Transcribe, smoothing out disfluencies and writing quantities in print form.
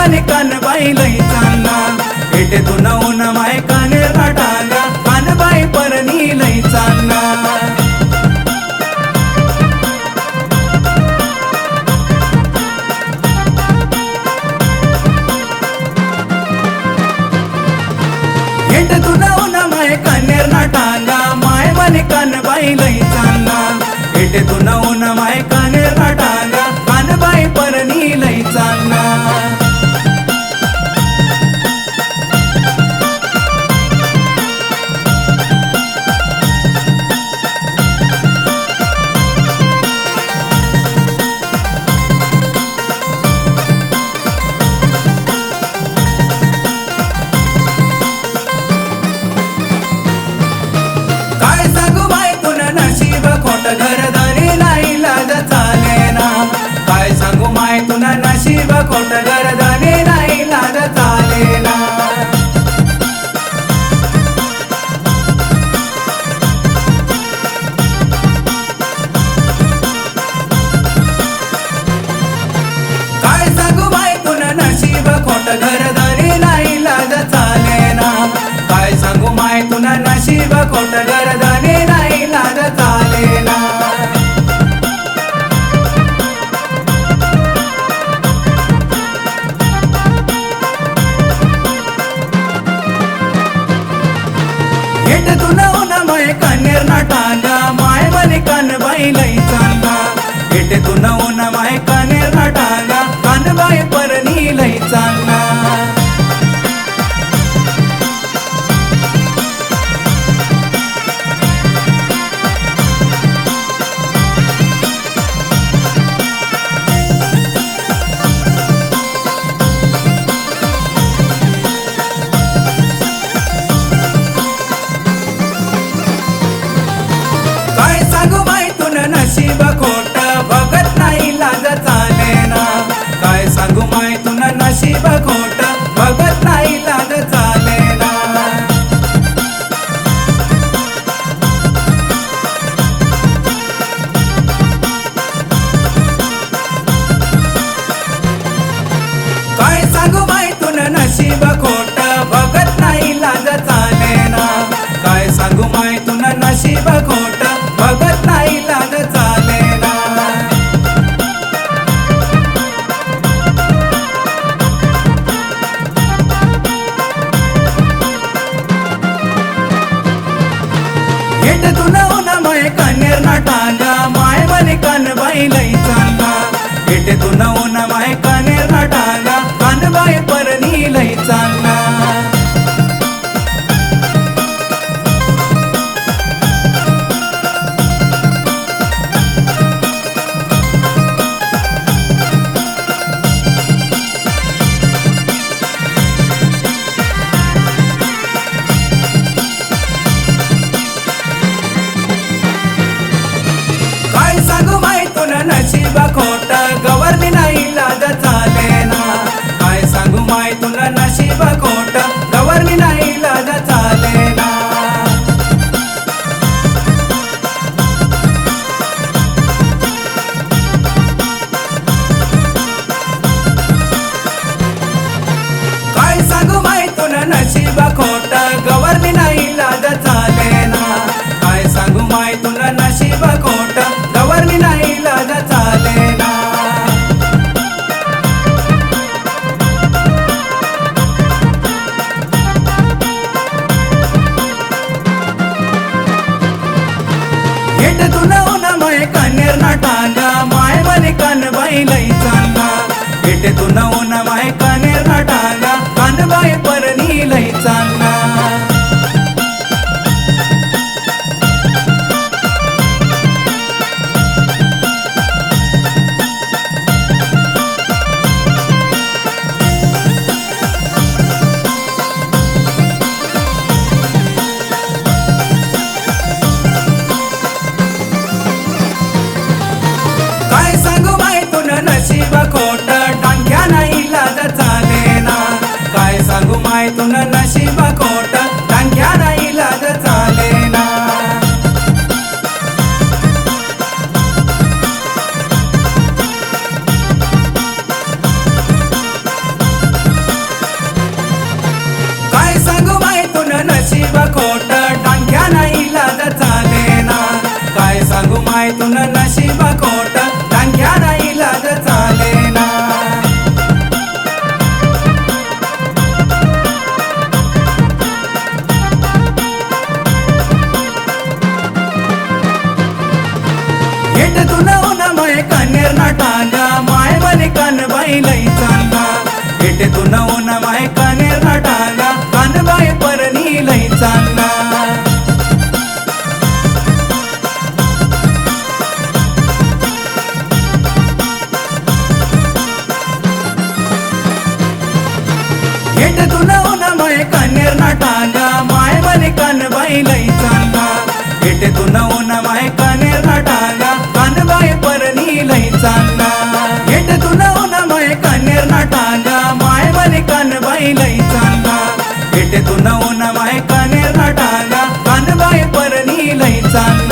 म्हणे कानबाई लई चांगला भेटे तू नवून माय कानेर नाटांगा कानबाई परनी लई चांगला भेटे तू नवून माय कानेर नाटांगा माय म्हणे कानबाई लई चांगला भेटे तू नवून माय कानेर नाटांगा कानबाई परनी लई चांगला घरदारी नाही लाज चालेना काय सांगू माय तुला नशीब खोट घरदारी नाही लाज चालेना काय सांगू माय तुला नशीब खोट घरदारी नाही लाज चालेना काय सांगू माय तुला नशीब खोट घरदारी नाही लाज चालेना भेट तू नवून माय कानेर नाटांगा माय म्हणे कानबाई लई चांगला भेट तू नवून माय कानेर नाटांगा कानबाई परनी लई चांगला नशीब खोट बघत नाही लाज चालेना काय सांगू माय तुला नशीब खोट बघत नाही लाज चालेना काय सांगू माय तुला नशीब खोट बघत नाही लाज चालेना काय सांगू माय तुला नशीब खोट बघत नाही लाज चालेना भेट तू नवून माय कानेर नाटांगा माय म्हणे कानबाई लई चांगला भेट तू नवून माय कानेर नाटांगा कानबाई परनी लई चांगला नशीब खोट गवरनी नाही लाज चालेना काय सांगू माय तुला नशीब खोट गवरनी नाही लाज चालेना काय सांगू माय तुला नशीब खोट गवरनी नाही लाज चालेना काय सांगू माय तुला नशीब खोट गवरनी नाही लाज चालेना भेट तू नवून माय कानेर नाटांगा माय म्हणे कानबाई लई चांगला भेट तू नवून माय कानेर नाटांगा कानबाई परनी लई चांगला काय सांगू माय तुला नशीब खोट टांग्या नाही लाज चालेना काय सांगू माय तुला नशीब खोट टांग्या नाही लाज चालेना इथून नशीब खोट टांग्याना इलाज चालेना. हेटतून उन्हामुळे कन्हेरना टांगा माय म्हणे कानबाई लई चालला. हेटतून उन्हामुळे कन्हेरना टांगा कानबाई परणी लई चालला. हेटतून उन्हामुळे कन्हेरना टांगा माय म्हणे कानबाई लई चालला. हेटतून उन्हामुळे कन्हेरना टांगा कानबाई परणी लई चालला. हेटतून उन्हामुळे कन्हेरना टांगा माय म्हणे कानबाई लई चालला. हेटतून उन्हामुळे कन्हेरना टांगा कानबाई परणी लई चालला.